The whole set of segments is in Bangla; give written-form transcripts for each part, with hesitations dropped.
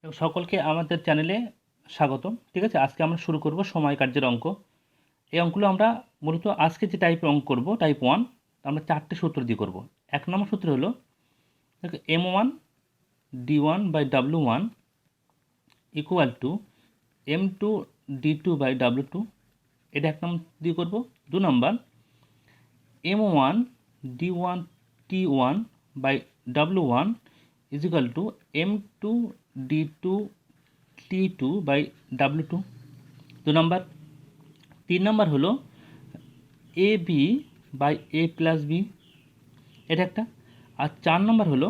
সকলকে আমাদের চ্যানেলে স্বাগতম। ঠিক আছে, আজকে আমরা শুরু করব সময় কার্যের অঙ্ক। এই অঙ্কগুলো আমরা মূলত আজকে যে টাইপের অঙ্ক করব, টাইপ 1, আমরা 4টে সূত্র দিয়ে করব। 1 নম্বর সূত্র হলো দেখো M1 D1 by W1 equal to M2 D2 by W2, এটা 1 নম্বর দিয়ে করব। 2 number M1 D1 T1 by W1 is equal to M2 D2 T2 by W2। 2 number. 3 number হলো AB by A plus B, এটা একটা। আর 4 নম্বর হলো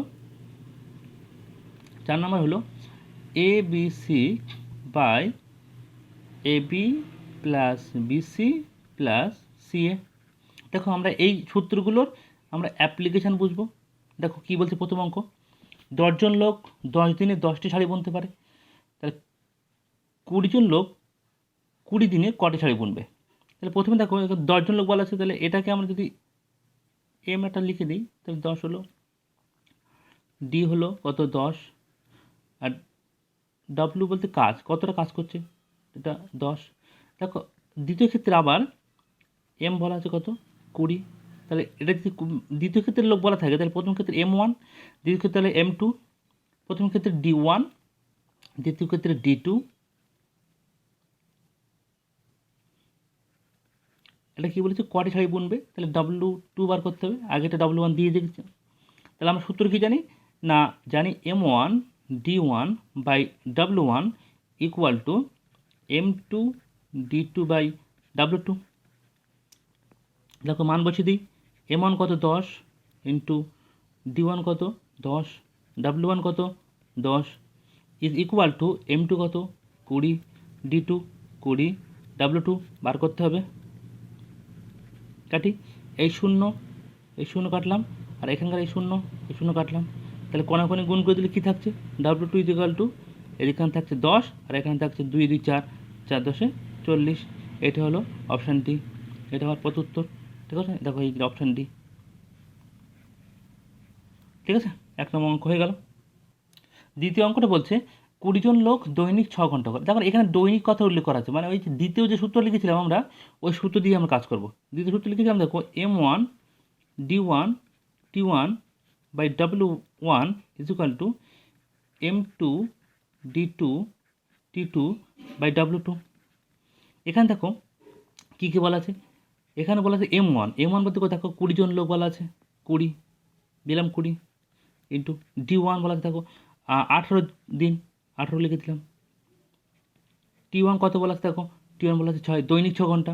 ABC by AB plus BC plus CA। দেখো আমরা এই সূত্রগুলোর আমরা অ্যাপ্লিকেশান বুঝবো। দেখো কী বলছে প্রথম অঙ্ক, 10 জন লোক 10 দিনে 10টি শাড়ি বুনতে পারে, তাহলে 20 জন লোক 20 দিনে কটি শাড়ি বুনবে। তাহলে প্রথমে দেখো 10 জন লোক বলা আছে, তাহলে এটাকে আমরা যদি এম একটা লিখে দিই, তাহলে 10 হলো, ডি হলো কত 10, আর ডাব্লু বলতে কাজ, কতটা কাজ করছে, এটা 10। দেখো দ্বিতীয় ক্ষেত্রে আবার এম বলা আছে কত 20, তাহলে এটা যদি দ্বিতীয় ক্ষেত্রে লোক বলা থাকে, তাহলে প্রথম ক্ষেত্রে M1, দ্বিতীয় ক্ষেত্রে তাহলে M2, প্রথম ক্ষেত্রে D1, দ্বিতীয় ক্ষেত্রে D2। এটা কী বলেছে, কটি শাড়ি বুনবে, তাহলে W2 বার করতে হবে, আগেটা W1 দিয়ে দিয়েছে। তাহলে আমরা সূত্র কী জানি না, জানি M1 D1 by W1 equal to M2 D2 by W2। দেখো মান বসিয়ে দিই, M1 কত 10 ইন্টু D1 কত 10, W1 কত 10 ইজ ইকুয়াল টু M2 কত 20, D2 20, W2 বার করতে হবে। কাটি, এই শূন্য কাটলাম, আর এখানকার এই শূন্য কাটলাম, তাহলে কোনাকুনি গুণ করে দিলে কী থাকছে, W2 ইজ ইকুয়াল টু, এখানে থাকছে 10 আর এখানে থাকছে 2 2 4, 4 10 40। এটা হলো অপশান ডি, এটা আমার প্রত্যুত্তর। ঠিক আছে, দেখো এই অপশান ডি। ঠিক আছে, 1 নম্বর অঙ্ক হয়ে গেল। দ্বিতীয় অঙ্কটা বলছে 20 জন লোক দৈনিক 6 ঘন্টা করে। দেখো এখানে দৈনিক কথা উল্লেখ করা আছে, মানে ওই দ্বিতীয় যে সূত্র লিখেছিলাম আমরা, ওই সূত্র দিয়ে আমরা কাজ করব। দ্বিতীয় সূত্র লিখেছিলাম দেখো M1 D1 T1 by W1 is equal to M2 D2 T2 by W2। এখানে দেখো কী কী বলা আছে, এখানে বলা আছে M1 বলতে দেখো 20 জন লোক বলা আছে, 20 দিলাম 20 ইন্টু D1 বলা আছে দেখো 18 দিন, 18 লিখে দিলাম। T1 কত বলা আছে দেখো, T1 বলা আছে 6, দৈনিক 6 ঘন্টা।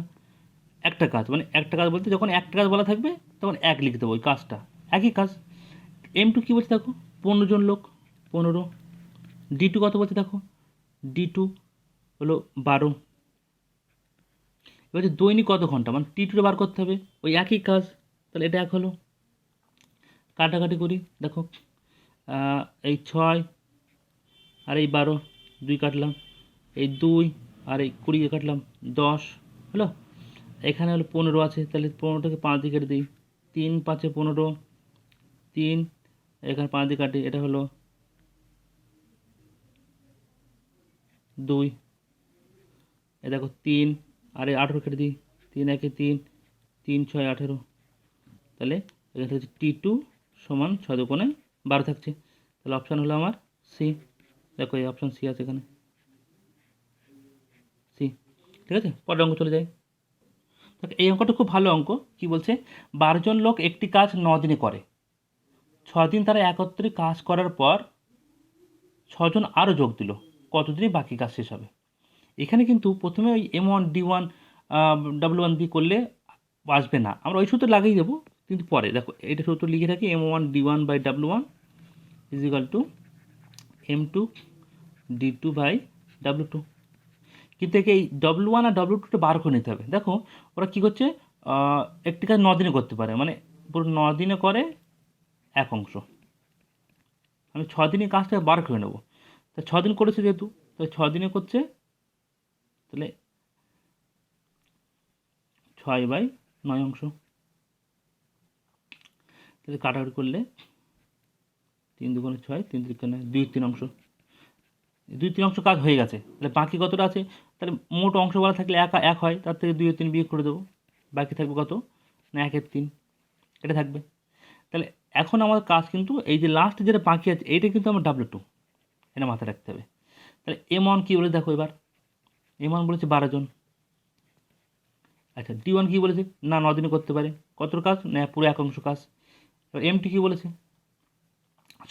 একটা কাজ, মানে একটা কাজ বলতে যখন একটা কাজ বলা থাকবে তখন 1 লিখে দেবো, ওই কাজটা একই কাজ। M2 কী বলছে দেখো, 15 জন লোক 15। D2 কত বলছে দেখো, D2 হলো 12। এবার দৈনিক কত ঘন্টা, মানে T2 বার করতে হবে, ওই একই কাজ, তাহলে এটা 1 হলো। কাটাকাটি করি, দেখো এই 6 আর এই 12, 2 কাটলাম, এই 2 আর এই 20 কাটলাম, 10 হলো। এখানে হলো 15 আছে, তাহলে 15টাকে 5 দিয়ে কেটে দিই, 3 5 15, 3 এখানে 5 দিয়ে কাটি, এটা হলো 2। এ দেখো 3 আর এই 18 কেটে দিই, 3 1 3, 3 6 18, তাহলে এখানে হচ্ছে T2 সমান 6 দুগুণে 12 থাকছে, তাহলে অপশান হলো আমার সি। দেখো এই অপশান সি আছে এখানে, সি। ঠিক আছে, পরের অঙ্ক চলে যায়। এই অঙ্কটা খুব ভালো অঙ্ক। কি বলছে, 12 জন লোক একটি কাজ 9 দিনে করে, 6 দিন তারা একত্রে কাজ করার পর 6 জন আরও যোগ দিল, কতদিনে বাকি কাজ শেষ হবে। এখানে কিন্তু প্রথমে ওই M1 D1 W1 দিয়ে করলে আসবে না, আমরা ওই সূত্র লাগিয়ে দেবো, কিন্তু পরে দেখো এটা সূত্র লিখে রাখি, M1 D1 by W1 is equal to M2 D2 by W2। কিন্তু এই W1 আর W2টা বার করে নিতে হবে। দেখো ওরা কী করছে, একটি কাজ 9 দিনে করতে পারে, মানে পুরো 9 দিনে করে এক অংশ, আমি 6 দিনে কাজটা বার করে নেবো। তা 6 দিন করেছে যেহেতু, তাহলে 6 দিনে করছে, তাহলে 6/9 অংশ। তাহলে কাটাকাটি করলে 3 2 6, 3 3 2 3 অংশ। 2-3 অংশ কাজ হয়ে গেছে, তাহলে বাকি কতটা আছে? তাহলে মোট অংশ বলা থাকলে এক হয়, তার থেকে 2-3 বিয়োগ করে দেবো, বাকি থাকবে কত না 1/3, এটা থাকবে। তাহলে এখন আমার কাজ কিন্তু এই যে লাস্ট যেটা বাকি আছে এইটা কিন্তু আমার W2, এটা মাথায় রাখতে হবে। তাহলে M1 কী বলে দেখো এবার, M1 বলেছে 12 জন। আচ্ছা D1 কী বলেছে না 9 দিনে করতে পারে, কত কাজ না পুরো 1 অংশ কাজ। এবার M2 কী বলেছে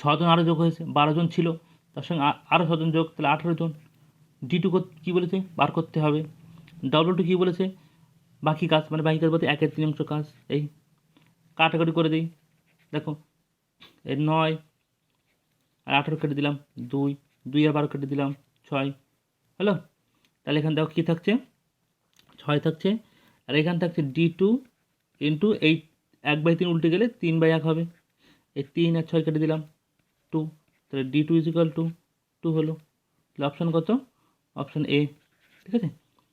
6 জন আরও যোগ হয়েছে, 12 জন ছিল তার সঙ্গে আরও 6 জন যোগ, তাহলে 18 জন। D2 কী বলেছে বার করতে হবে। W2 কী বলেছে বাকি কাজ, মানে বাকি কাজ বলতে 1/3 অংশ কাজ। এই কাটাকাটি করে দিই, দেখো এই 9 আর 18 কেটে দিলাম 2, 2 আর 12 কেটে দিলাম 6, হলো। তাহলে এখানে দেখো কী থাকছে 6 থাকছে, আর এখানে থাকছে D2 ইন্টু এই 1/3 উল্টে গেলে 3/1 হবে, এই 3 আর 6 কেটে দিলাম 2, তাহলে D2 = 2 হলো। তাহলে অপশান কত, অপশান এ, ঠিক আছে।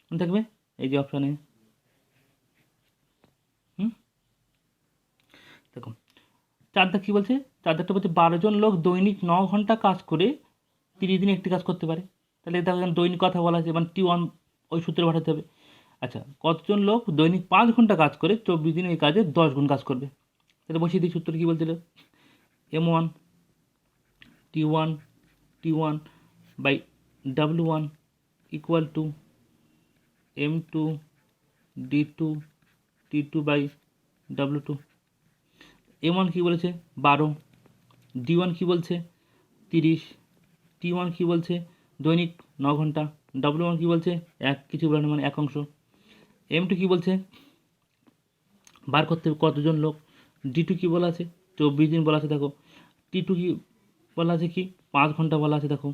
মনে থাকবে এই যে অপশান এ। দেখো 4 দাগ কী বলছে, 4 দাগটা বলছে 12 জন লোক দৈনিক 9 ঘন্টা কাজ করে 30 দিনে একটি কাজ করতে পারে। তাহলে দেখো এখানে দৈনিক কথা বলা আছে, মানে T1 ওই সূত্রে পাঠাতে হবে। আচ্ছা কতজন লোক দৈনিক 5 ঘন্টা কাজ করে 24 দিনে এই কাজে 10 গুণ কাজ করবে, তাহলে বসিয়ে দিই সূত্র কী বলছিল M1 T1 by W1 equal to M2 D2 T2 by W2। M1 কী বলেছে 12, D1 কী বলছে 30, T1 কী বলছে দৈনিক 9 ঘন্টা, W1 কী বলছে কিছু বলে না মানে 1 অংশ, M2 কী বলছে বার করতে হবে কতজন লোক, D2 কী বলা আছে 24 দিন বলা আছে দেখো, T2 কী বলা আছে কি 5 ঘন্টা বলা আছে দেখো,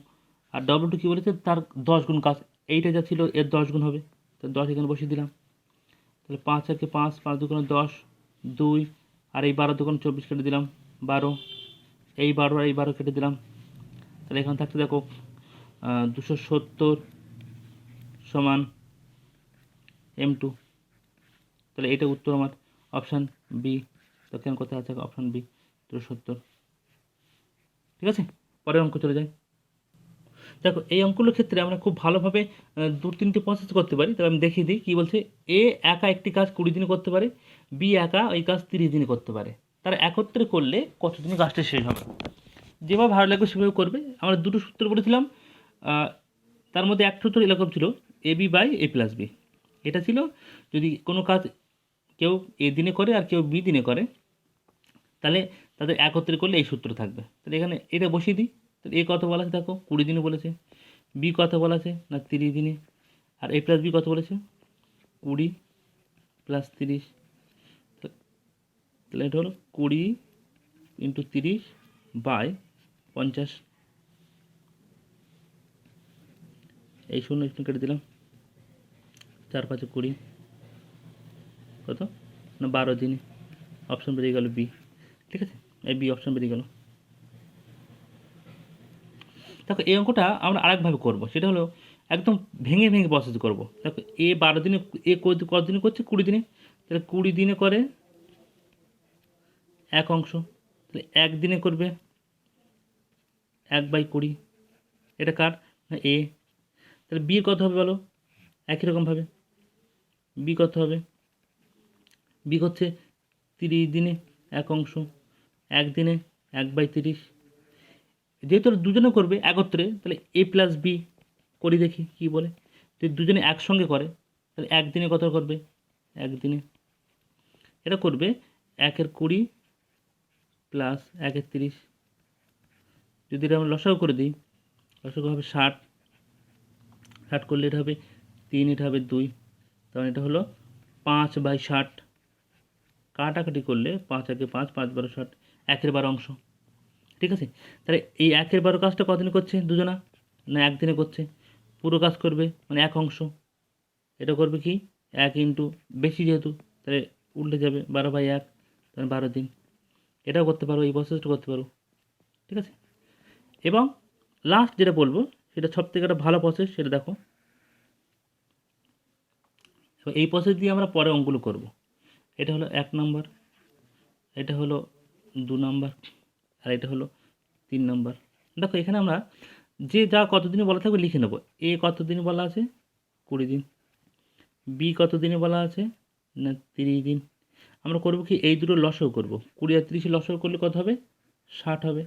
আর W2 কী বলেছে তার 10 গুণ কাজ, এইটা যা ছিল এর 10 গুণ হবে, তো 10 এখানে বসিয়ে দিলাম। তাহলে 5 আর 5, 5 দুগুণে 10, 2 আর এই 12 দুগুণে 24 কেটে দিলাম 12, এই 12 আর এই 12 কেটে দিলাম, তাহলে এখানে থাকছে দেখো 270 সমান M2, তাহলে এটা উত্তর আমার অপশান বি। তো কেন কোথায় আছে অপশান বি 270, ঠিক আছে। পরের অঙ্ক চলে যায়। দেখো এই অঙ্কগুলোর ক্ষেত্রে আমরা খুব ভালোভাবে 2-3টে প্রসেস করতে পারি, তবে আমি দেখিয়ে দিই কী বলছে। এ একা একটি কাজ 20 দিনে করতে পারে, বি একা ওই কাজ 30 দিনে করতে পারে, তারা একত্রে করলে কত দিনে কাজটা শেষ হবে। যেভাবে ভালো লাগবে সেভাবে করবে। আমরা দুটো সূত্র বলেছিলাম, তার মধ্যে এক সূত্র এরকম ছিল AB/A+B, এটা ছিল যদি কোনো কাজ কেউ এ দিনে করে আর কেউ বি দিনে করে তাহলে তাদের একত্রে করলে এই সূত্র থাকবে। তাহলে এখানে এটা বসিয়ে দিই, তাহলে এ কত বলা আছে দেখো 20 দিনে বলেছে, বি কত বলা আছে না 30 দিনে, আর A+B কত বলেছে 20 + 30, তাহলে এটা হলো 20 × 30/50, এই 0 কেটে দিলাম, 4 5 20 কত না 12 দিনে, অপশন বেরিয়ে গেল বি, ঠিক আছে। এই বি অপশন বেরিয়ে গেল। দেখো এই অঙ্কটা আমরা আরেকভাবে করবো, সেটা হলো একদম ভেঙে ভেঙে প্রসেস করবো। দেখো এ 12 দিনে, এ কত দিনে করছে 20 দিনে, তাহলে 20 দিনে করে 1 অংশ, তাহলে 1 দিনে করবে 1/20, এটা কার না এ। তাহলে বি কত হবে বলো একই রকমভাবে, বি কত হবে, বি হচ্ছে 30 দিনে 1 অংশ, 1 দিনে 1/30, যেহেতু দুজনে করবে একত্রে তাহলে A+B করি দেখি কি বলে। যদি দুজনে একসঙ্গে করে তাহলে 1 দিনে কত করবে 1 দিনে, এটা করবে 1/20 প্লাস 1/30, যদি এটা আমরা লসাগু করে দিই লসাগু হবে 60, 60 করলে এটা হবে 3, এটা হবে 2, তখন এটা হলো 5/60, কাটাকাটি করলে 5 × 5 5 × 12 60, 1/12 অংশ, ঠিক আছে। তাহলে এই 1/12 কাজটা কদিনে করছে দুজনা না 1 দিনে করছে, পুরো কাজ করবে মানে 1 অংশ, এটা করবে কি 1 ইন্টু বেশি যেহেতু তাহলে উল্টে যাবে 12/1, তাহলে 12 দিন, এটাও করতে পারো, এই প্রসেসটা করতে পারো, ঠিক আছে। এবং লাস্ট যেটা বলবো সেটা সবথেকে একটা ভালো প্রসেস, সেটা দেখো এই প্রসেস দিয়ে আমরা পরে অঙ্কগুলো করব। এটা হলো 1 নম্বর, এটা হলো 2 নম্বর, আর এটা হলো 3 নম্বর। দেখো এখানে আমরা যে যা কতদিনে বলা থাকবে লিখে নেবো। এ কতদিনে বলা আছে? 20 দিন। বি কতদিনে বলা আছে? না 30 দিন। আমরা করবো কি, এই দুটো লসাগু করবো। 20 আর 30 লসাগু করলে কত হবে? 60 হবে।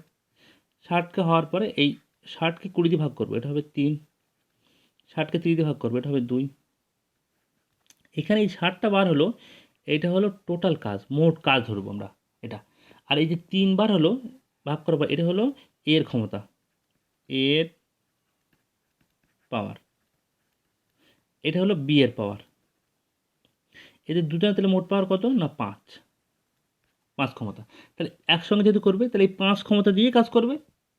60কে হওয়ার পরে এই 60কে 20 দিয়ে ভাগ করবো, এটা হবে 3। 60কে 30 দিয়ে ভাগ করবো, এটা হবে 2। এখানে এই 60টা বার হলো, এইটা হলো টোটাল কাজ, মোট কাজ ধরবো আমরা এটা। আর এই যে 3 বার হলো ভাগ করবো, এটা হলো এর ক্ষমতা, এর পাওয়ার। এটা হলো বি এর পাওয়ার। এদের দুটো তাহলে মোট পাওয়ার কত? না 5। 5 ক্ষমতা। তাহলে একসঙ্গে যেহেতু করবে, তাহলে এই 5 ক্ষমতা দিয়ে কাজ করবে।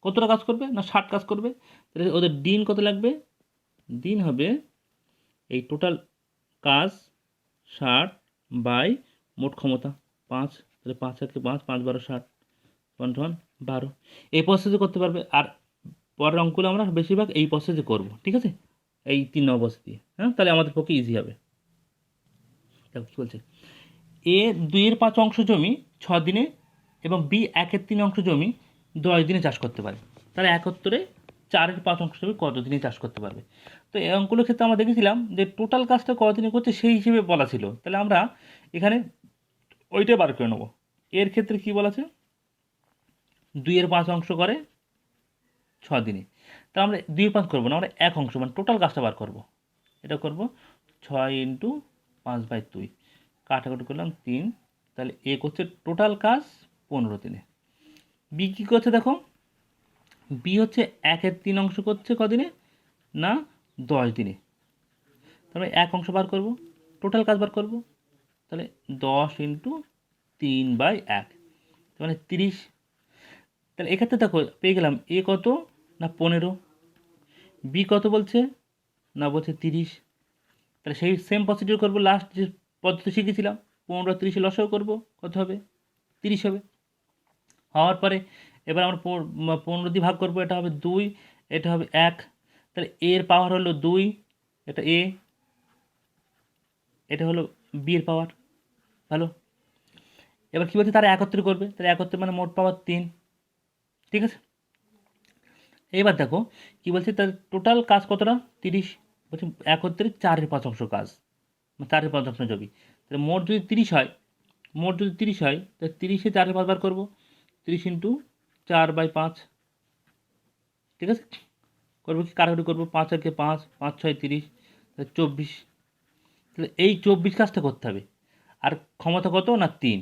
কতটা কাজ করবে? না 60 কাজ করবে। তাহলে ওদের দিন কত লাগবে? দিন হবে এই টোটাল কাজ 60 বাই মোট ক্ষমতা 5। তাহলে 5 একে 5, 5 12 60, 1 12। এই প্রসেসে করতে পারবে। আর পরের অঙ্কগুলো আমরা বেশিরভাগ এই প্রসেসে করব, ঠিক আছে? এই 3 নম্বর প্রসেস দিয়ে, হ্যাঁ, তাহলে আমাদের পক্ষে ইজি হবে। দেখো কী বলছে, এ 2/5 অংশ জমি 6 দিনে এবং বি 1/3 অংশ জমি 10 দিনে চাষ করতে পারে। তাহলে একত্তরে 4/5 অংশ জমি কত দিনে চাষ করতে পারবে? তো এই অঙ্কগুলোর ক্ষেত্রে আমরা দেখেছিলাম যে টোটাল কাজটা কতদিনে করছে সেই হিসেবে বলা ছিল। তাহলে আমরা এখানে ওইটাই বার করে নেব। এর ক্ষেত্রে কি বলা আছে? 2/5 অংশ করে 6 দিনে। তাহলে আমরা 2/5 করবো না, আমরা 1 অংশ মানে টোটাল কাজটা বার করব। এটা করব 6 × 5/2, কাটাকুটি করলাম 3। তাহলে এ করছে টোটাল কাজ 15 দিনে। বি কী করছে দেখো, বি হচ্ছে 1/3 অংশ করছে কদিনে? না 10 দিনে। তাহলে 1 অংশ বার করব, টোটাল কাজ বার করব। তাহলে 10 × 3/1, মানে 30। তাহলে এক্ষেত্রে দেখো পেয়ে গেলাম এ কত? না 15। বি কত বলছে? না বলছে 30। তাহলে সেই সেম প্রসিডিউর করবো, লাস্ট যে পদ্ধতি শিখেছিলাম 15 আর 30 লসাগু করবো, কত হবে? 30 হবে। হওয়ার পরে এবার আমরা 15 দিয়ে ভাগ করবো, এটা হবে 2, এটা হবে 1। তাহলে এর পাওয়ার হলো 2, এটা এ, এটা হলো বি এর পাওয়ার। ভালো। এবার কী বলছে, তারা একত্রে করবে, তাহলে একত্রে মানে মোট পাওয়ার 3, ঠিক আছে? এবার দেখো কী বলছে, তার টোটাল কাজ কতটা? 30। বলছে একত্রে 4/5 অংশ কাজ, মানে 4/5 অংশ জমি। তাহলে মোট যদি 30 হয়, মোট যদি 30 হয়, তাহলে 30-এ 4/5 বার করবো, 30 × 4/5, ঠিক আছে? করবো কি, কাটাকুটি করবো, 5 একে 5, 5 6 30, তাহলে 24। তাহলে এই 24 কাজটা করতে হবে। আর ক্ষমতা কত? না 3।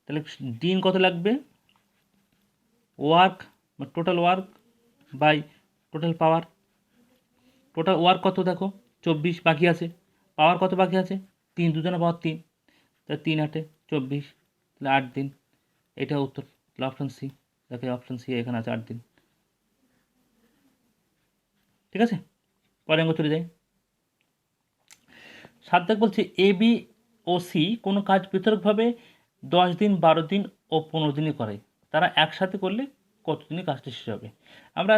তাহলে দিন কত লাগবে? Work, total work by total power. Total work কত দেখো? 24 বাকি আছে। পাওয়ার কত বাকি আছে? 3, দুজনে পাওয়ার 3। তাহলে 3 8 24, তাহলে 8 দিন। এটা উত্তর, তাহলে অপশান সি। দেখো অপশান সি এখানে আছে 8 দিন, ঠিক আছে? পরে অঙ্ক চলে যাই। 7 দাগ বলছে এ বি ও সি কোনো কাজ পৃথকভাবে 10 দিন, 12 দিন ও 15 দিনে করে। তারা একসাথে করলে কত দিনে কাজটা শেষ হবে? আমরা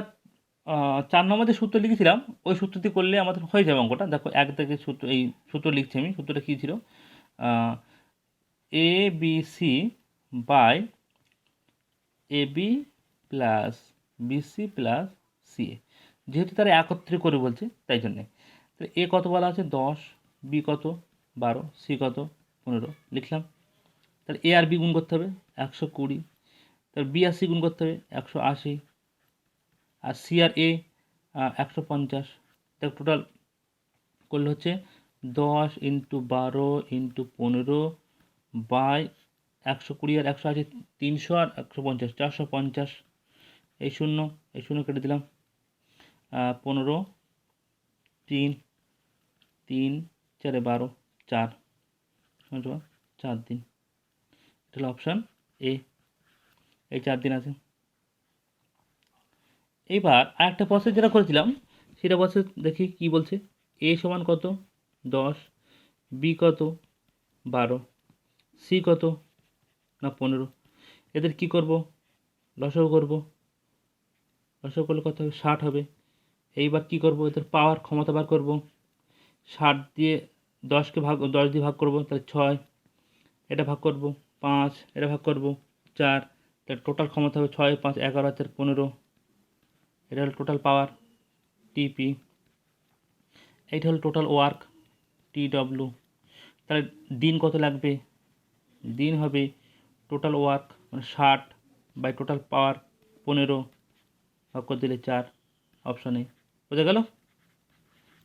4 নম্বর যে সূত্র লিখেছিলাম ওই সূত্রটি করলে আমাদের হয়ে যাবে অঙ্কটা। দেখো 1 থেকে সূত্র, এই সূত্র লিখছি আমি। সূত্রটা কী ছিল? A B C by A B plus BC plus C A, যেহেতু তারা একত্রে করে বলছে তাই জন্যে। তো এ কত বলা আছে? 10, বি কত? 12, সি কত? 15 লিখলাম। তাহলে এ আর বি গুণ করতে হবে 120, তাহলে বি আর সি গুণ করতে হবে 180, আর সি আর এ 150। তাহলে টোটাল করলে হচ্ছে 10 × 12 × 15 বাই 120 আর 180, 300 আর 150, 450। এই শূন্য, এই শূন্য কেটে দিলাম। 15, 3, 3 4 12, 4, 4 দিন। এটা হলো অপশান এ, এই 4 দিন আছে। এইবার আরেকটা প্রসেস যেটা করেছিলাম সেটা প্রসেস দেখি কি বলছে। এ সমান কত? 10, বি কত? 12, সি কত? না 15। এদের কি করব? লসাগু করব। লসাগু করলে কত হবে? 60 হবে। এইবার কি করব? এদের পাওয়ার ক্ষমতা বার করব। 60 দিয়ে 10কে ভাগ, 10 দিয়ে ভাগ করব, তাহলে 6, এটা ভাগ করব 5, এটা ভাগ করব 4, তাহলে টোটাল ক্ষমতা হবে 6 5 11 4 15। এটা হলো টোটাল পাওয়ার। টিপি, এইটা হলো টোটাল ওয়ার্ক TW। তাহলে দিন কত লাগবে? দিন হবে টোটাল ওয়ার্ক মানে 60 বাই টোটাল পাওয়ার 15 ভাগ করে দিলে 4, অপশন এ। বোঝা গেল?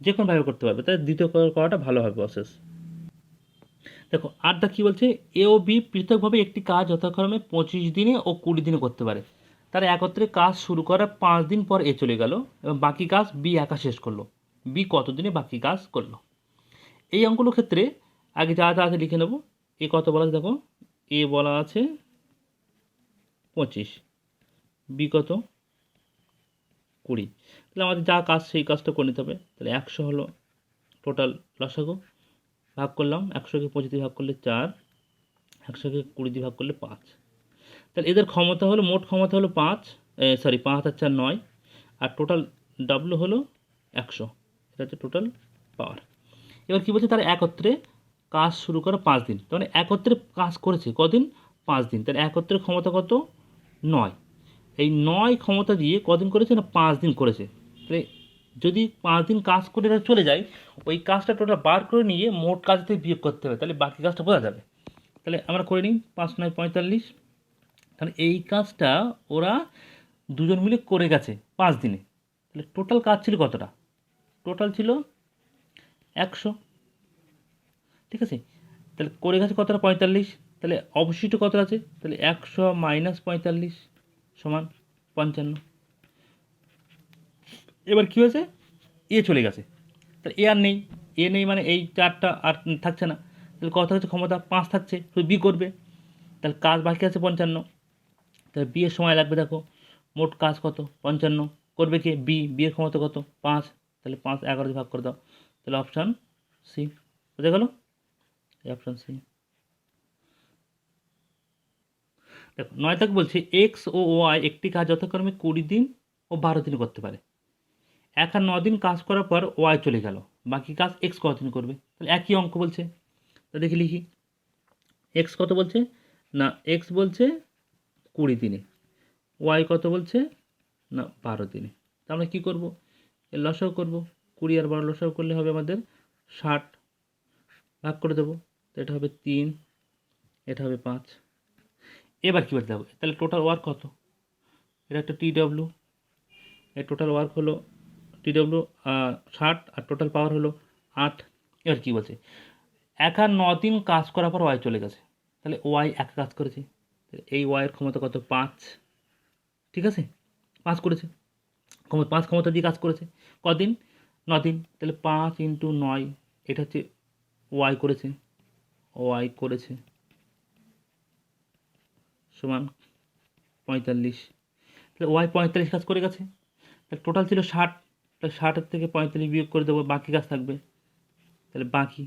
যে কোনোভাবে করতে পারবে, তাই দ্বিতীয় করাটা ভালো হবে প্রসেস। দেখো আরটা কী বলছে, এ ও বি পৃথকভাবে একটি কাজ যথাক্রমে 25 দিনে ও 20 দিনে করতে পারে। তারা একত্রে কাজ শুরু করার 5 দিন পর এ চলে গেল এবং বাকি কাজ বি একা শেষ করলো। বি কত দিনে বাকি কাজ করলো? এই অঙ্কগুলোর ক্ষেত্রে আগে যা যা আছে লিখে নেব। এ কত বলা আছে দেখো, এ বলা আছে 25, বি কত 20। তাহলে আমাদের যা কাজ সেই কাজটা করে নিতে হবে। তাহলে 100 হলো টোটাল লসাগু, ভাগ করলাম 100কে 25 দিয়ে ভাগ করলে 4, 100কে 20 দিয়ে ভাগ করলে 5। তাহলে এদের ক্ষমতা হলো, মোট ক্ষমতা হলো 5, 5 আর 4 9, আর টোটাল ডাব্লু হলো 100। এটা হচ্ছে টোটাল পাওয়ার। এবার কী বলছে, তারা একত্রে কাজ শুরু করে 5 দিন, তার মানে একত্রে কাজ করেছে কদিন? 5 দিন। তাহলে একত্রে ক্ষমতা কত? 9। এই 9 ক্ষমতা দিয়ে কদিন করেছে? না 5 দিন করেছে। তাহলে যদি 5 দিন কাজ করে এরা চলে যায়, ওই কাজটা টোটাল বার করে নিয়ে মোট কাজ থেকে বিয়োগ করতে হবে, তাহলে বাকি কাজটা বোঝা যাবে। তাহলে আমরা করে নিই 5 9 45। তাহলে এই কাজটা ওরা দুজন মিলে করে গেছে 5 দিনে। তাহলে টোটাল কাজ ছিল কতটা? টোটাল ছিল 100, ঠিক আছে। তাহলে করে গেছে কতটা? 45। তাহলে অবশিষ্ট কত আছে? তাহলে 100 মাইনাস 45 সমান 55। এবার কী হয়েছে? এ চলে গেছে, তাহলে এ আর নেই। এ নেই মানে এই 4টা আর থাকছে না। তাহলে কত হচ্ছে ক্ষমতা? 5 থাকছে, শুধু বি করবে। তাহলে কাজ বাকি আছে 55। তাহলে বি এর সময় লাগবে, দেখো মোট কাজ কত? 55। করবে কে? বি। বি এর ক্ষমতা কত? 5। তাহলে 5 11 দিয়ে ভাগ করে দাও। তাহলে অপশান সি। বুঝে গেল? এই অপশান সি। দেখো 9 তাকে বলছে এক্স ও ওয়াই একটি কাজ যথাক্রমে 20 দিন ও 12 দিন করতে পারে। 1 আর 9 দিন কাজ করার পর ওয়াই চলে গেল, বাকি কাজ এক্স কতদিন করবে? তাহলে একই অঙ্ক বলছে, তো দেখি লিখি। এক্স কত বলছে? না এক্স বলছে 20 দিনে, ওয়াই কত বলছে? না 12 দিনে। তা আমরা কী করবো? এর লসাগু করবো। 20 আর 12 লসাগু করলে হবে আমাদের 60, ভাগ করে দেবো। তো এটা হবে 3, এটা হবে 5। এবার কী করতে হবে? তাহলে টোটাল ওয়ার্ক কত? এটা একটা TW, এর টোটাল ওয়ার্ক হলো TW 60 আর টোটাল পাওয়ার হলো 8। এবার কী বলছে? 1 আর 9 দিন কাজ করার পর ওয়াই চলে গেছে, তাহলে ওয়াই একা কাজ করেছে। এই ওয়াইয়ের ক্ষমতা কত? 5, ঠিক আছে। 5 করেছে, 5 ক্ষমতা দিয়ে কাজ করেছে কদিন? 9 দিন। তাহলে 5 ইন্টু 9, এটা হচ্ছে ওয়াই করেছে, ওয়াই করেছে সমান 45। তাহলে ওয়াই 45 কাজ করে গেছে। তাহলে টোটাল ছিল 60, তাহলে 60-এর থেকে 45 বিয়োগ করে দেবো, বাকি কাজ থাকবে। তাহলে বাকি,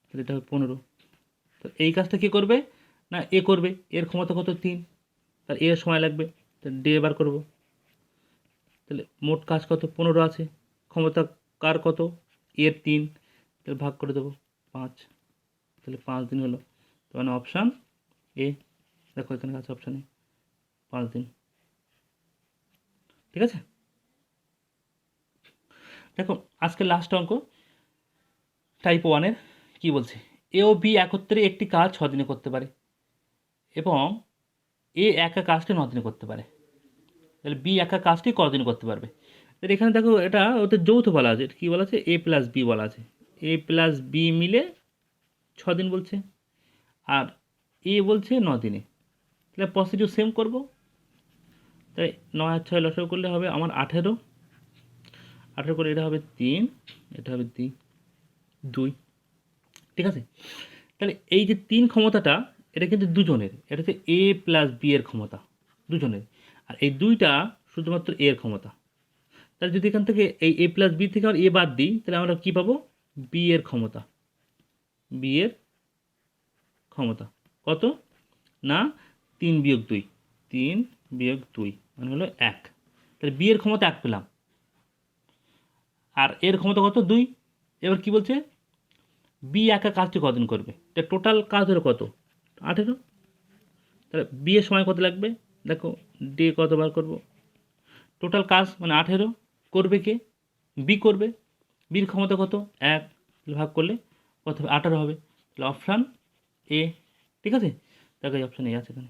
তাহলে এটা হবে 15। তো এই কাজটা কী করবে? না এ করবে। এর ক্ষমতা কত? 3, তাহলে এর সময় লাগবে, তাহলে ডে বার করবো। তাহলে মোট কাজ কত? 15 আছে, ক্ষমতা কার কত? এর 3, তাহলে ভাগ করে দেবো 5, তাহলে 5 দিন হলো। তার মানে অপশান এ। দেখো এখানে আছে অপশান এ 5 দিন, ঠিক আছে। দেখো আজকে লাস্ট অঙ্ক টাইপ 1-এর কী বলছে, এ ও বি একত্রে একটি কাজ 6 দিনে করতে পারে এবং এ একা কাজটি 9 দিনে করতে পারে। তাহলে বি একা কাজটি কতদিনে করতে পারবে? তাহলে এখানে দেখো এটা ওদের যৌথ বলা আছে। কী বলা আছে? এ প্লাস বি বলা আছে। এ প্লাস বি মিলে 6 দিন বলছে, আর এ বলছে 9 দিনে। তাহলে পজিটিভ সেম করব। তাই 9 আর 6 লসাগু করলে হবে আমার 18। 18 করে এটা হবে 3, এটা হবে 2, ঠিক আছে। তাহলে এই যে 3 ক্ষমতাটা, এটা কিন্তু দুজনের, এটা হচ্ছে এ প্লাস বি এর ক্ষমতা দুজনের, আর এই 2টা শুধুমাত্র এ এর ক্ষমতা। তাহলে যদি এখান থেকে এই এ প্লাস বি থেকে আমরা এ বাদ দিই, তাহলে আমরা কী পাবো? বি এর ক্ষমতা। বি এর ক্ষমতা কত? না 3 বিয়োগ 2, 3 বিয়োগ 2 মানে হলো 1। তাহলে বি এর ক্ষমতা 1 পেলাম, আর এর ক্ষমতা কত? 2। এবার কি বলছে? বি একা কাজটি কদিন করবে? এটা টোটাল কাজ হলো কত? 18। তাহলে বি এর সময় কত লাগবে? দেখো ডে কত বার করবো? টোটাল কাজ মানে 18 করবে কে? বি করবে। বির ক্ষমতা কত? 1 ভাগ করলে কত হবে? 18 হবে। তাহলে অপশান এ। ঠিক আছে? দেখো এই অপশান এ আছে এখানে।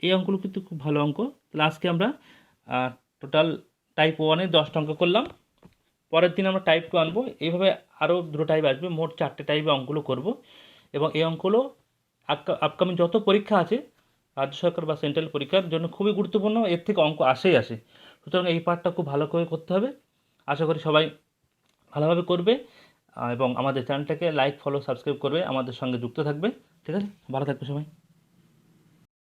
এই অঙ্কগুলো কিন্তু খুব ভালো অঙ্ক। তাহলে আজকে আমরা টোটাল টাইপ 1-এ 10টা অঙ্ক করলাম। পরের দিন আমরা টাইপ 2 আনবো। এইভাবে আরও দুটো টাইপ আসবে, মোট 4টে টাইপে অঙ্কগুলো করব। এবং এই অঙ্কগুলো আপকামিং যত পরীক্ষা আছে রাজ্য সরকার বা সেন্ট্রাল পরীক্ষার জন্য খুবই গুরুত্বপূর্ণ। এর থেকে অঙ্ক আসে। সুতরাং এই পার্টটা খুব ভালো করে করতে হবে। আশা করি সবাই ভালোভাবে করবে এবং আমাদের চ্যানেলটাকে লাইক, ফলো, সাবস্ক্রাইব করবে, আমাদের সঙ্গে যুক্ত থাকবে। ঠিক আছে? ভালো থাকবে সবাই।